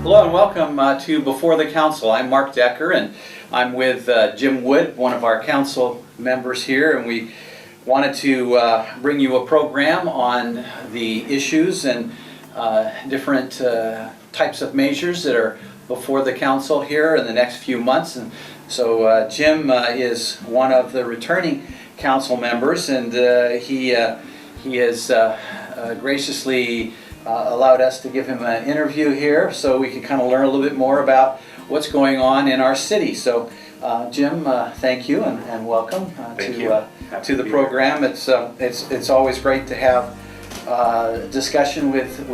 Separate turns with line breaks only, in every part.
Hello and welcome to Before the Council. I'm Mark Decker and I'm with Jim Wood, one of our council members here, and we wanted to bring you a program on the issues and different types of measures that are before the council here in the next few months. And so Jim is one of the returning council members, and he has graciously allowed us to give him an interview here so we can kind of learn a little bit more about what's going on in our city. So Jim, thank you and welcome to the program. It's always great to have discussion with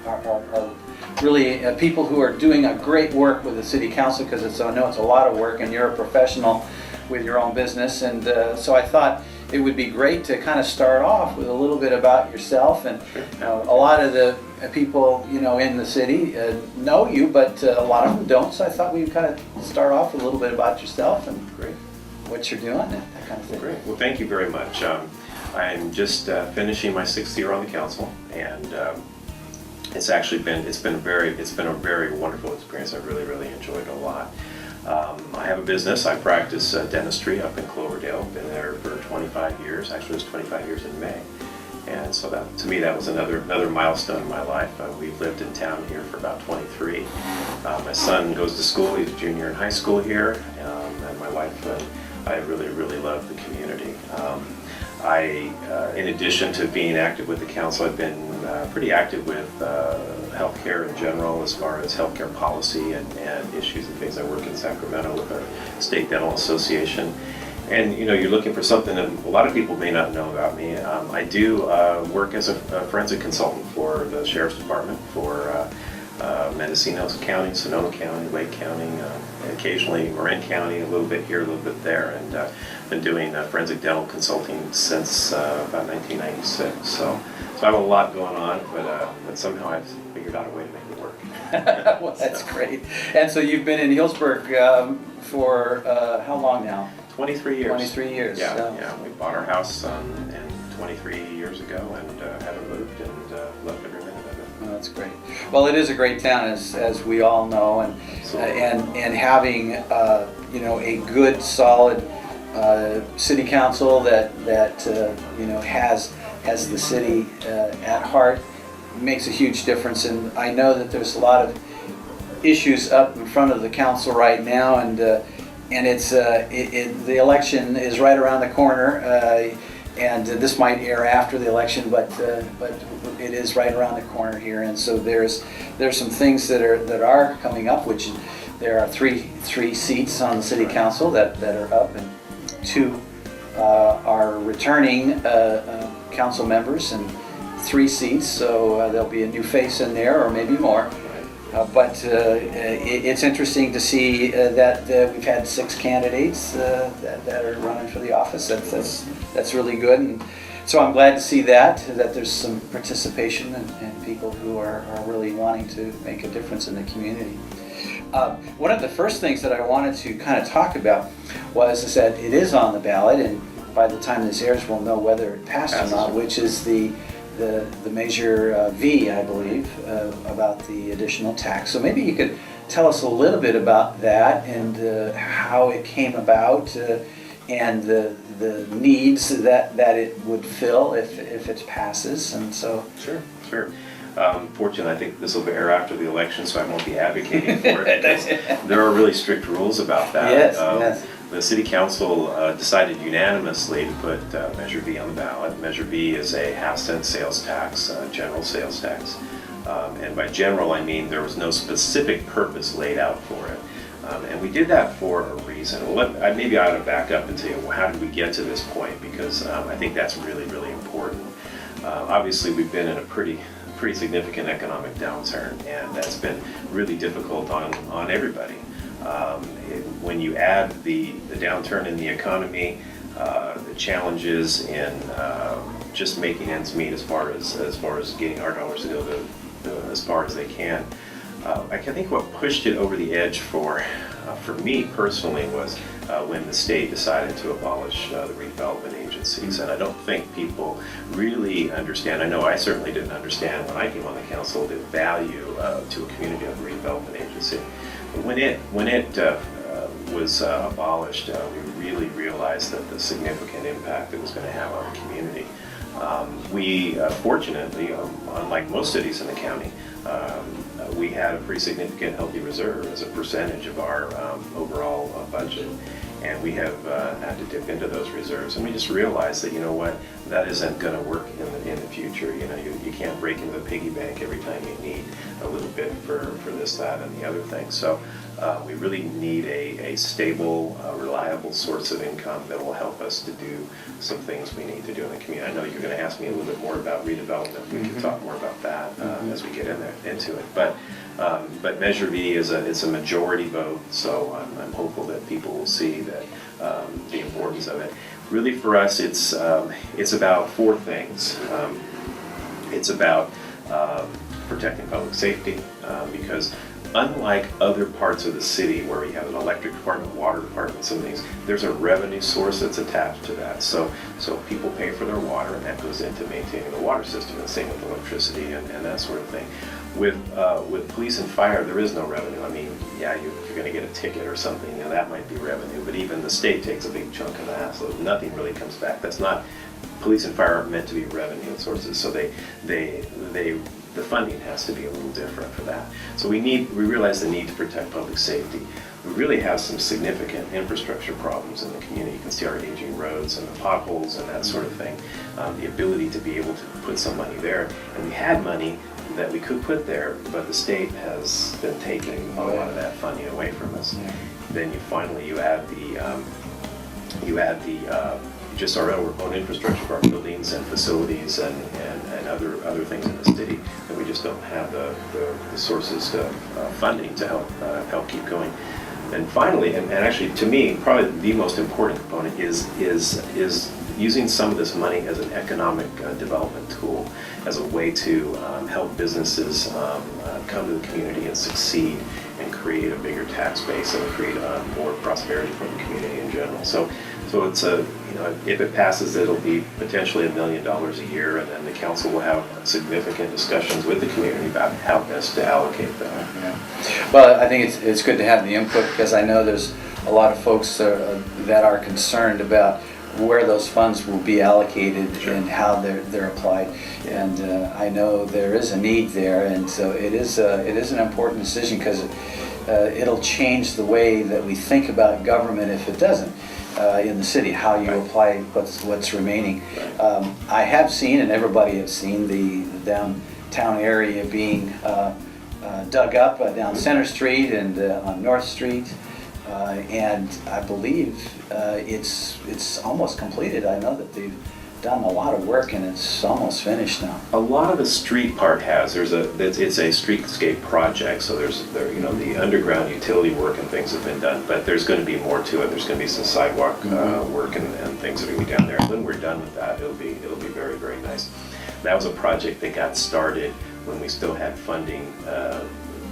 our really people who are doing a great work with the city council, because I know it's a lot of work and you're a professional with your own business, and so I thought it would be great to kind of start off with a little bit about yourself. And a lot of the people in the city know you, but a lot of them don't, so I thought we'd kind of start off with a little bit about yourself and what you're doing and that kind of thing.
Great. Well, thank you very much. I'm just finishing my 6th year on the council, and it's been a very wonderful experience. I really enjoyed it a lot. I have a business. I practice dentistry up in Cloverdale. Been there for 25 years. Actually, it was 25 years in May. And so that, to me, that was another milestone in my life. We've lived in town here for about 23. My son goes to school. He's a junior in high school here. And my wife, I really love the community. In addition to being active with the council, I've been pretty active with healthcare in general, as far as healthcare policy and issues and things. I work in Sacramento with our state dental association. And you're looking for something that a lot of people may not know about me. I do work as a forensic consultant for the Sheriff's Department, for Mendocino County, Sonoma County, Lake County, occasionally Marin County, a little bit here, a little bit there, and been doing forensic dental consulting since about 1996. So I have a lot going on, but somehow I've figured out a way to make it work.
Well, that's great. And so you've been in Healdsburg for how long now?
23 years.
23 years.
Yeah. We bought our house 23 years ago and haven't moved, and loved every minute of it.
Oh, that's great. Well, it is a great town, as we all know, and having a good, solid city council that has the city at heart makes a huge difference. And I know that there's a lot of issues up in front of the council right now, and it's the election is right around the corner, and this might air after the election, but it is right around the corner here. And so there's some things that are coming up, which there are three seats on the city council that are up, and 2 are returning council members, and 3 seats, so there'll be a new face in there, or maybe more. But it's interesting to see that we've had 6 candidates that are running for the office. That's really good, and so I'm glad to see that there's some participation and people who are really wanting to make a difference in the community. One of the first things that I wanted to kind of talk about is that it is on the ballot, and by the time this airs, we'll know whether it passed or not, which is the measure V, I believe, about the additional tax. So maybe you could tell us a little bit about that and how it came about and the needs that it would fill if it passes. And so
Sure. Fortunately, I think this will air after the election, so I won't be advocating for it. There are really strict rules about that.
Yes.
The City Council decided unanimously to put Measure B on the ballot. Measure B is a half-cent sales tax, general sales tax. And by general, I mean there was no specific purpose laid out for it. And we did that for a reason. Maybe I ought to back up and tell you, how did we get to this point? Because I think that's really important. Obviously, we've been in a pretty significant economic downturn, and that's been really difficult on everybody. When you add the downturn in the economy, the challenges in just making ends meet as far as getting our dollars to go as far as they can, I think what pushed it over the edge for me personally was when the state decided to abolish the redevelopment agency. agencies. And I don't think people really understand. I know I certainly didn't understand when I came on the council the value to a community of a redevelopment agency. When it was abolished, we really realized that the significant impact it was going to have on the community. We fortunately, unlike most cities in the county, we had a pretty significant healthy reserve as a percentage of our overall budget. And we have had to dip into those reserves. And we just realized that, you know what, that isn't going to work in the future. You know, you can't break into the piggy bank every time you need a little bit for this, that, and the other thing. So we really need a stable, reliable source of income that will help us to do some things we need to do in the community. I know you're going to ask me a little bit more about redevelopment. We can talk more about that as we get into it. But Measure V is a majority vote, so I'm hopeful that people will see that the importance of it. Really, for us, it's about four things. It's about protecting public safety, because unlike other parts of the city where we have an electric department, water department, some things, there's a revenue source that's attached to that. So people pay for their water, and that goes into maintaining the water system, and same with electricity and that sort of thing. With police and fire, there is no revenue. I mean, yeah, you're going to get a ticket or something, you know, that might be revenue, but even the state takes a big chunk of that, so nothing really comes back. That's not, police and fire aren't meant to be revenue sources, so the funding has to be a little different for that. So we realize the need to protect public safety. We really have some significant infrastructure problems in the community. You can see our aging roads and the potholes and that sort of thing. The ability to be able to put some money there, and we had money that we could put there, but the state has been taking a lot of that funding away from us. Yeah. Then you add just our own infrastructure for our buildings and facilities and other things in the city, and we just don't have the sources of funding to help keep going. And finally, and actually to me, probably the most important component is using some of this money as an economic development tool, as a way to help businesses come to the community and succeed and create a bigger tax base and create more prosperity for the community in general. So it's if it passes, it'll be potentially $1 million a year, and then the council will have significant discussions with the community about how best to allocate that.
Yeah. Well, I think it's good to have the input, because I know there's a lot of folks that are concerned about where those funds will be allocated. Sure. And how they're applied. Yeah. And I know there is a need there, and so it is an important decision, because it'll change the way that we think about government if it doesn't. In the city, how you apply what's remaining. I have seen, and everybody has seen, the downtown area being dug up down Center Street and on North Street, and I believe it's almost completed. I know that they've done a lot of work, and it's almost finished now.
A lot of the street part it's a streetscape project, so the underground utility work and things have been done, but there's going to be more to it. There's going to be some sidewalk work and things that are going to be down there. When we're done with that, it'll be very, very nice. That was a project that got started when we still had funding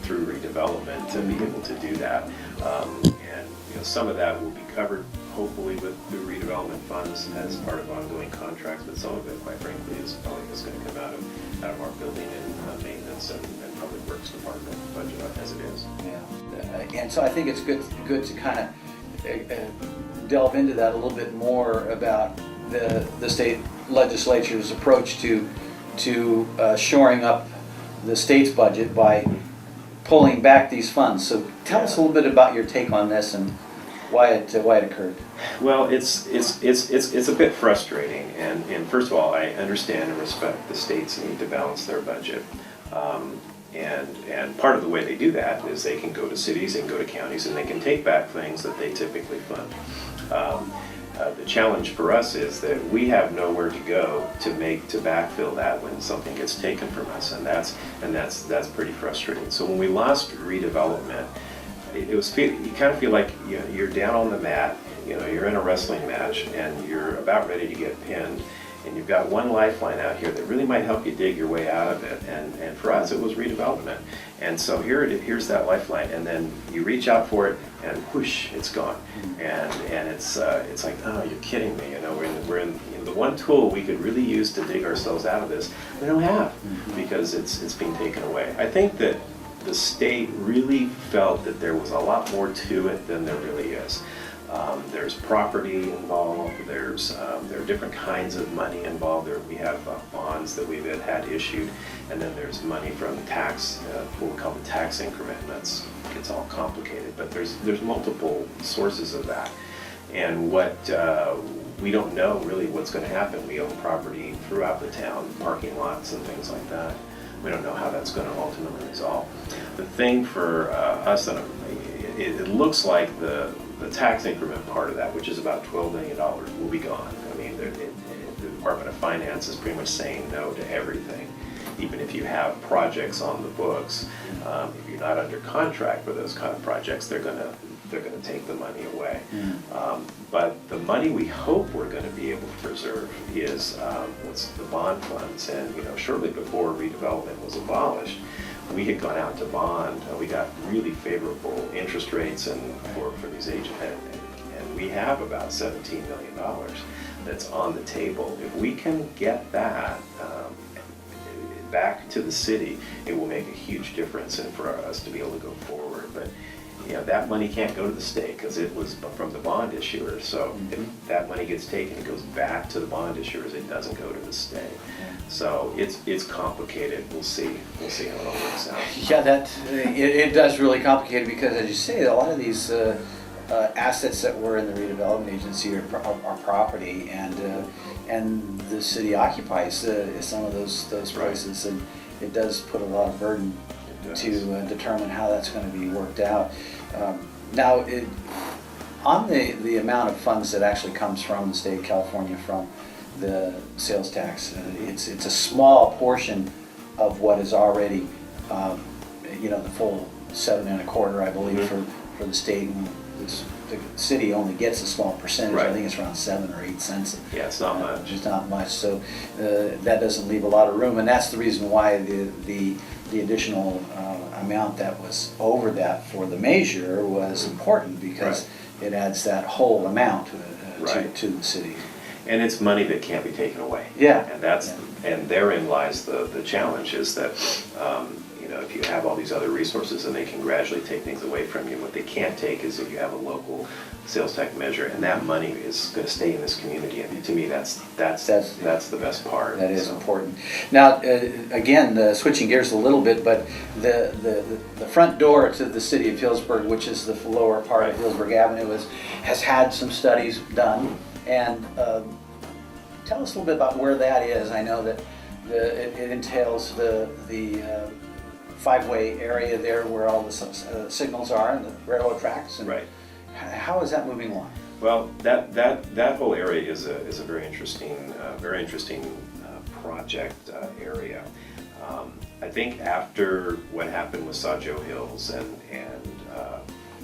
through redevelopment to be able to do that, and some of that will be covered hopefully with the redevelopment funds as part of ongoing contracts, but some of it, quite frankly, is probably just going to come out of our building and maintenance and public works department budget as it is.
Yeah, and so I think it's good to kind of delve into that a little bit more about the state legislature's approach to shoring up the state's budget by pulling back these funds. So tell us a little bit about your take on this and why it occurred.
Well, it's a bit frustrating, and first of all, I understand and respect the states need to balance their budget, and part of the way they do that is they can go to cities and go to counties and they can take back things that they typically fund. The challenge for us is that we have nowhere to go to backfill that when something gets taken from us, and that's pretty frustrating. So when we lost redevelopment, you kind of feel like you're down on the mat, you're in a wrestling match and you're about ready to get pinned, and you've got one lifeline out here that really might help you dig your way out of it, and for us it was redevelopment. And so here's that lifeline, and then you reach out for it and whoosh, it's gone. And it's like, oh, you're kidding me, we're in the one tool we could really use to dig ourselves out of this, we don't have, because it's being taken away. I think that the state really felt that there was a lot more to it than there really is. There's property involved, there are different kinds of money involved. We have bonds that we've had issued, and then there's money from tax, what we call the tax increment, and that gets all complicated, but there's multiple sources of that. And what we don't know really what's going to happen. We own property throughout the town, parking lots and things like that. We don't know how that's going to ultimately resolve. The thing for us, it looks like the tax increment part of that, which is about $12 million, will be gone. I mean, the Department of Finance is pretty much saying no to everything. Even if you have projects on the books, if you're not under contract for those kind of projects, they're going to take the money away. But the money we hope we're going to be able to preserve is what's the bond funds. And shortly before redevelopment was abolished, we had gone out to bond. We got really favorable interest rates for these agents, and we have about $17 million that's on the table. If we can get that back to the city, it will make a huge difference and for us to be able to go forward. But that money can't go to the state because it was from the bond issuers. So if that money gets taken, it goes back to the bond issuers. It doesn't go to the state. So it's complicated. We'll see how it all works out.
Yeah, it does really complicate it because, as you say, a lot of these assets that were in the redevelopment agency are property, and the city occupies some of those places, and it does put a lot of burden to determine how that's going to be worked out. Now, on the amount of funds that actually comes from the state of California from the sales tax, it's a small portion of what is already, the full 7.25, I believe, for the state. And the city only gets a small percentage.
Right.
I think it's around 7 or 8 cents.
Yeah, it's not much.
It's not much. So that doesn't leave a lot of room, and that's the reason why the additional amount that was over that for the measure was important, because it adds that whole amount to the city.
And it's money that can't be taken away.
Yeah.
And therein lies the challenge, is that if you have all these other resources and they can gradually take things away from you, what they can't take is if you have a local sales tax measure, and that money is going to stay in this community. And to me, that's the best part.
That is important. Now, again, switching gears a little bit, but the front door to the city of Healdsburg, which is the lower part of Healdsburg Avenue, has had some studies done. And tell us a little bit about where that is. I know that it entails the 5-way area there where all the signals are and the railroad tracks. And how is that moving along?
Well, that whole area is a very interesting project area. I think after what happened with Sajo Hills and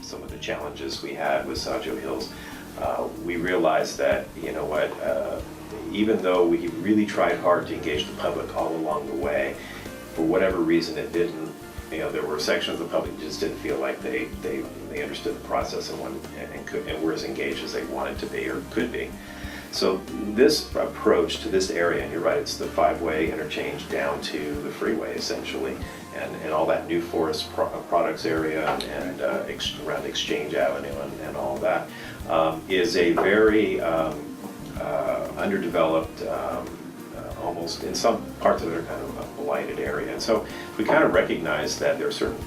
some of the challenges we had with Sajo Hills, we realized that, even though we really tried hard to engage the public all along the way, for whatever reason it didn't, there were sections of the public that just didn't feel like they understood the process and were as engaged as they wanted to be or could be. So this approach to this area, and you're right, it's the 5-way interchange down to the freeway essentially, and all that New Forest products area and around Exchange Avenue and all that, is a very underdeveloped, almost in some parts of it are kind of a blighted area. And so we kind of recognize that there are certain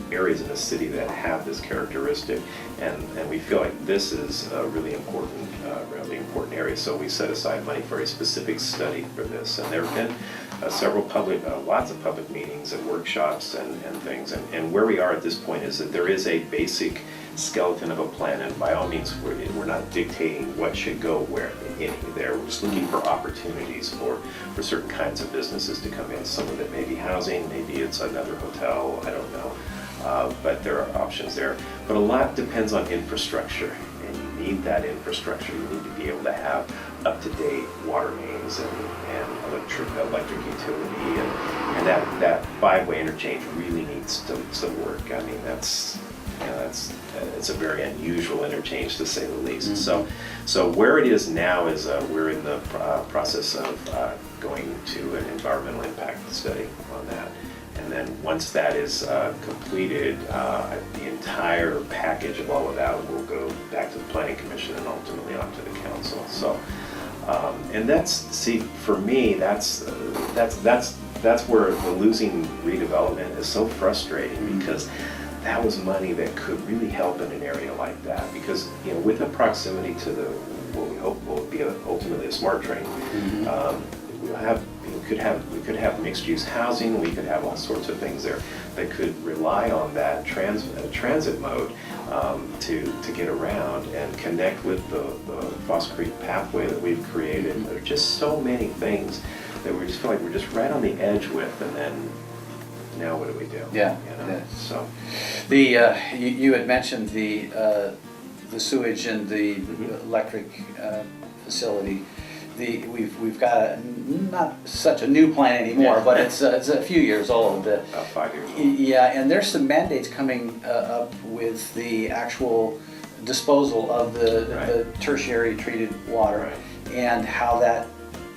areas in the city that have this characteristic, and we feel like this is a really important area. So we set aside money for a specific study for this, and there have been lots of public meetings and workshops and things. And where we are at this point is that there is a basic skeleton of a plan, and by all means we're not dictating what should go where there. We're just looking for opportunities for certain kinds of businesses to come in. Some of it may be housing, maybe it's another hotel, I don't know, but there are options there. But a lot depends on infrastructure, and you need that infrastructure. You need to be able to have up-to-date water mains and electric utility, and that 5-way interchange really needs to work. I mean, it's a very unusual interchange to say the least. So where it is now is we're in the process of going to an environmental impact study on that. And then once that is completed, the entire package of all of that will go back to the Planning Commission and ultimately on to the council. So, and for me, that's where the losing redevelopment is so frustrating, because that was money that could really help in an area like that. Because with the proximity to what we hope will be ultimately a smart train, we could have mixed-use housing. We could have all sorts of things there that could rely on that transit mode to get around and connect with the Foss Creek pathway that we've created. There are just so many things that we just feel like we're just right on the edge with, and then now what do we do?
Yeah.
So
you had mentioned the sewage and the electric facility. We've got not such a new plan anymore, but it's a few years old.
About 5 years old.
Yeah, and there's some mandates coming up with the actual disposal of the tertiary treated water, and how that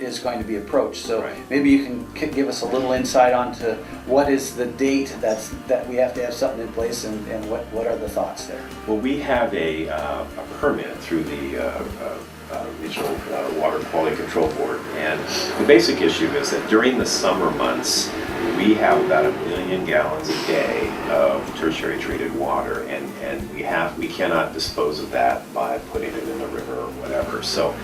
is going to be approached. So maybe you can give us a little insight onto what is the date that we have to have something in place, and what are the thoughts there?
Well, we have a permit through the Regional Water Quality Control Board, and the basic issue is that during the summer months we have about 1 million gallons a day of tertiary treated water, and we cannot dispose of that by putting it in the river or whatever. So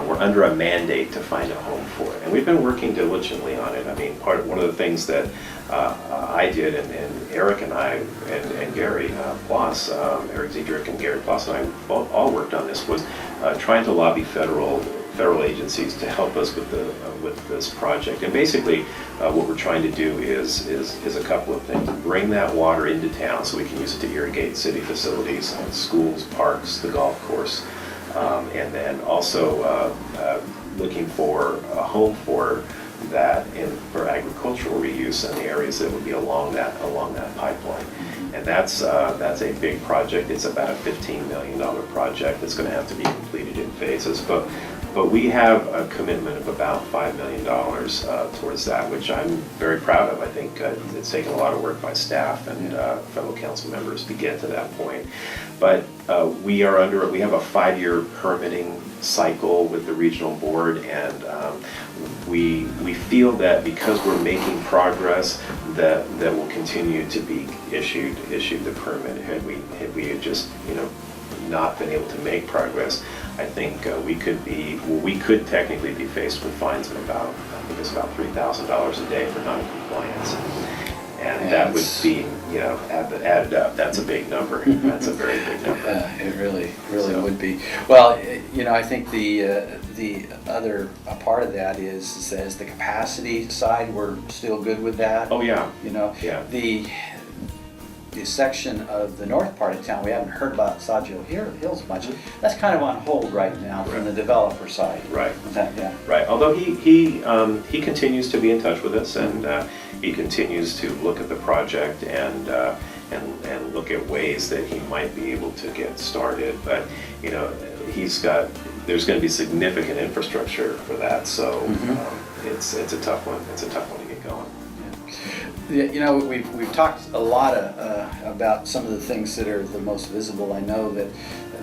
we're under a mandate to find a home for it, and we've been working diligently on it. I mean, one of the things that I did, and Eric and I and Gary Ploss, Eric Ziedrich and Gary Ploss and I all worked on this, was trying to lobby federal agencies to help us with this project. And basically, what we're trying to do is a couple of things: bring that water into town so we can use it to irrigate city facilities, schools, parks, the golf course. And then also looking for a home for that for agricultural reuse in the areas that would be along that pipeline. And that's a big project. It's about a $15 million project that's going to have to be completed in phases. But we have a commitment of about $5 million towards that, which I'm very proud of. I think it's taken a lot of work by staff and fellow council members to get to that point. But we have a 5-year permitting cycle with the regional board, and we feel that because we're making progress, that will continue to be issued the permit. Had we just not been able to make progress, I think we could technically be faced with fines of about $3,000 a day for non-compliance. And that would be, added up, that's a big number. That's a very big number.
It really would be. Well, I think the other part of that is the capacity side. We're still good with that.
Oh yeah.
The section of the north part of town, we haven't heard about Saggio Hills much. That's kind of on hold right now from the developer side.
Right.
Right.
Although he continues to be in touch with us, and he continues to look at the project and look at ways that he might be able to get started. But there's going to be significant infrastructure for that, so it's a tough one. It's a tough one to get going.
We've talked a lot about some of the things that are the most visible. I know that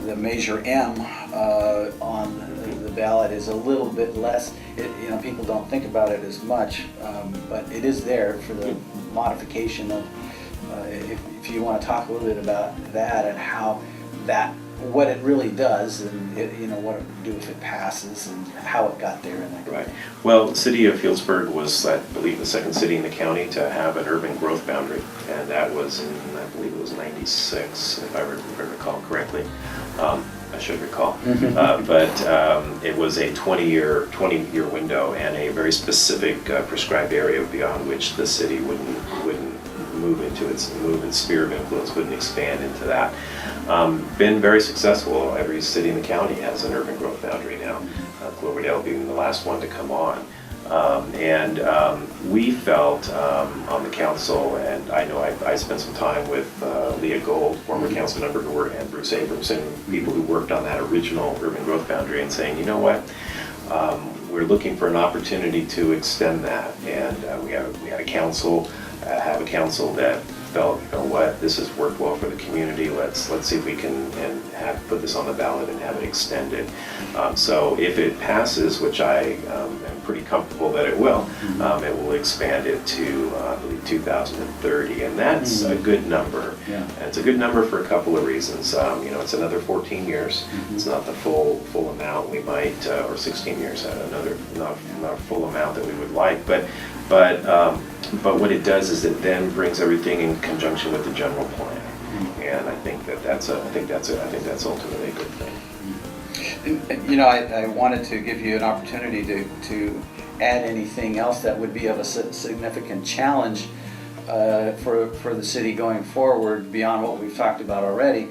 the Measure M on the ballot is a little bit less. People don't think about it as much, but it is there for the modification of. If you want to talk a little bit about that and what it really does, and what it would do if it passes, and how it got there.
Right. Well, the city of Healdsburg was, I believe, the second city in the county to have an urban growth boundary, and that was in, I believe it was '96, if I recall correctly. I should recall. But it was a 20-year window, and a very specific prescribed area beyond which the city wouldn't move its sphere of influence, wouldn't expand into that. Been very successful. Every city in the county has an urban growth boundary now. Cloverdale being the last one to come on. We felt on the council, and I know I spent some time with Leah Gold, former council member, and Bruce Abramson, people who worked on that original urban growth boundary, and saying, you know what, we're looking for an opportunity to extend that. And we had a council, have a council that felt, you know what, this has worked well for the community. Let's see if we can put this on the ballot and have it extended. So if it passes, which I am pretty comfortable that it will expand it to I believe 2030, and that's a good number.
Yeah.
And it's a good number for a couple of reasons. It's another 14 years. It's not the full amount we might, or 16 years, another not full amount that we would like, but what it does is it then brings everything in conjunction with the general plan, and I think that's ultimately a good thing.
And, I wanted to give you an opportunity to add anything else that would be of a significant challenge for the city going forward beyond what we've talked about already.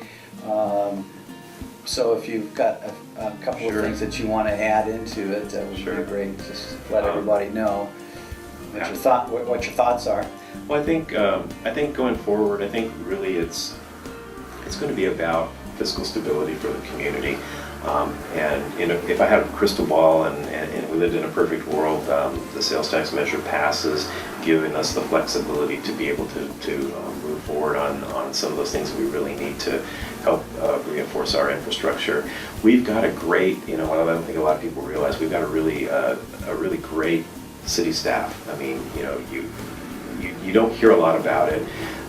So if you've got a couple of things that you want to add into it, that would be great. Just let everybody know what your thoughts are.
Well, I think going forward, I think really it's going to be about fiscal stability for the community. If I had a crystal ball and we lived in a perfect world, the sales tax measure passes, giving us the flexibility to be able to move forward on some of those things that we really need to help reinforce our infrastructure. We've got a great, what I don't think a lot of people realize, we've got a really great city staff. I mean, you don't hear a lot about it.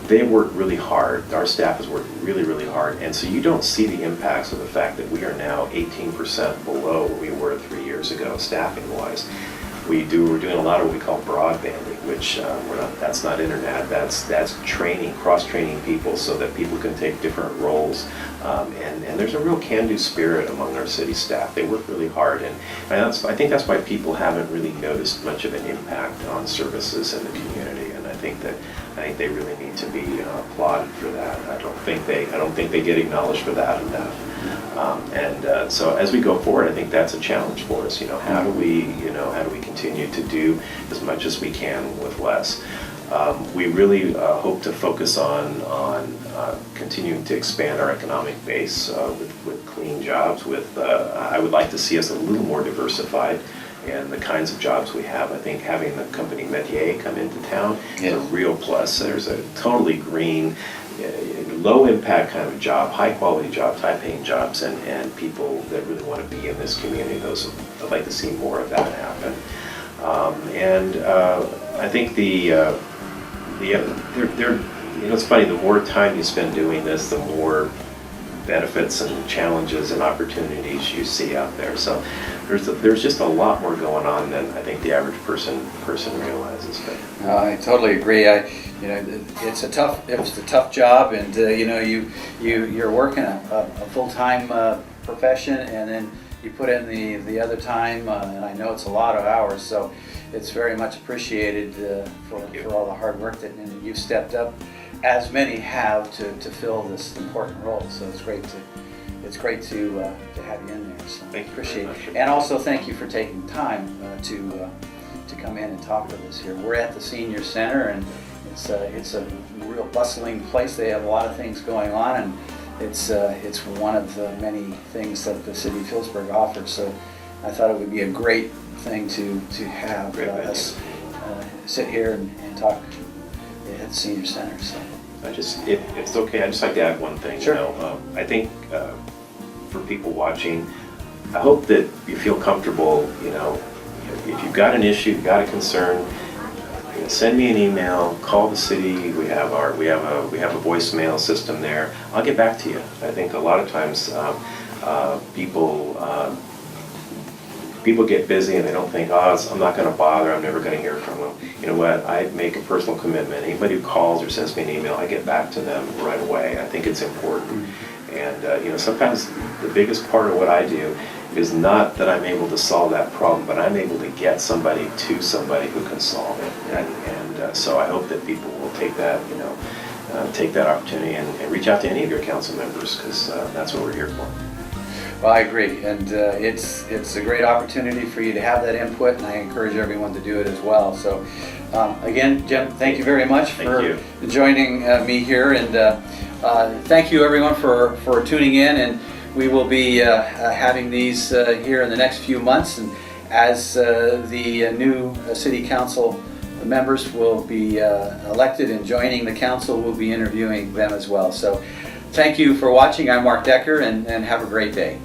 They work really hard. Our staff has worked really, really hard. And so you don't see the impacts of the fact that we are now 18% below where we were 3 years ago, staffing-wise. We're doing a lot of what we call broadbanding, which that's not internet, that's training, cross-training people so that people can take different roles. And there's a real can-do spirit among our city staff. They work really hard, and I think that's why people haven't really noticed much of an impact on services in the community. And I think they really need to be applauded for that. I don't think they get acknowledged for that enough. So as we go forward, I think that's a challenge for us. How do we continue to do as much as we can with less? We really hope to focus on continuing to expand our economic base with clean jobs. I would like to see us a little more diversified in the kinds of jobs we have. I think having the company Metier come into town is a real plus. There's a totally green, low impact kind of job, high quality jobs, high paying jobs, and people that really want to be in this community. I'd like to see more of that happen. I think it's funny, the more time you spend doing this, the more benefits and challenges and opportunities you see out there. So there's just a lot more going on than I think the average person realizes.
I totally agree. It's a tough job, and you're working a full-time profession, and then you put in the other time, and I know it's a lot of hours, so it's very much appreciated for all the hard work that you've stepped up, as many have, to fill this important role. So it's great to have you in there. So
thank you,
appreciate it, and also thank you for taking time to come in and talk with us here. We're at the Senior Center, and it's a real bustling place. They have a lot of things going on, and it's one of the many things that the city of Healdsburg offers. So I thought it would be a great thing to have us sit here and talk at the Senior Center. So
if it's okay, I'd just like to add one thing.
Sure.
I think for people watching, I hope that you feel comfortable. If you've got an issue, you've got a concern, send me an email, call the city. We have a voicemail system there. I'll get back to you. I think a lot of times people get busy and they don't think, I'm not going to bother, I'm never going to hear from them. You know what, I make a personal commitment. Anybody who calls or sends me an email, I get back to them right away. I think it's important. And sometimes the biggest part of what I do is not that I'm able to solve that problem, but I'm able to get somebody to somebody who can solve it. And so I hope that people will take that opportunity and reach out to any of your council members, because that's what we're here for.
Well, I agree, and it's a great opportunity for you to have that input, and I encourage everyone to do it as well. So, again, Jim, thank you very much for joining me here, and thank you everyone for tuning in. And we will be having these here in the next few months, and as the new city council members will be elected and joining the council, we'll be interviewing them as well. So, thank you for watching. I'm Mark Decker, and have a great day.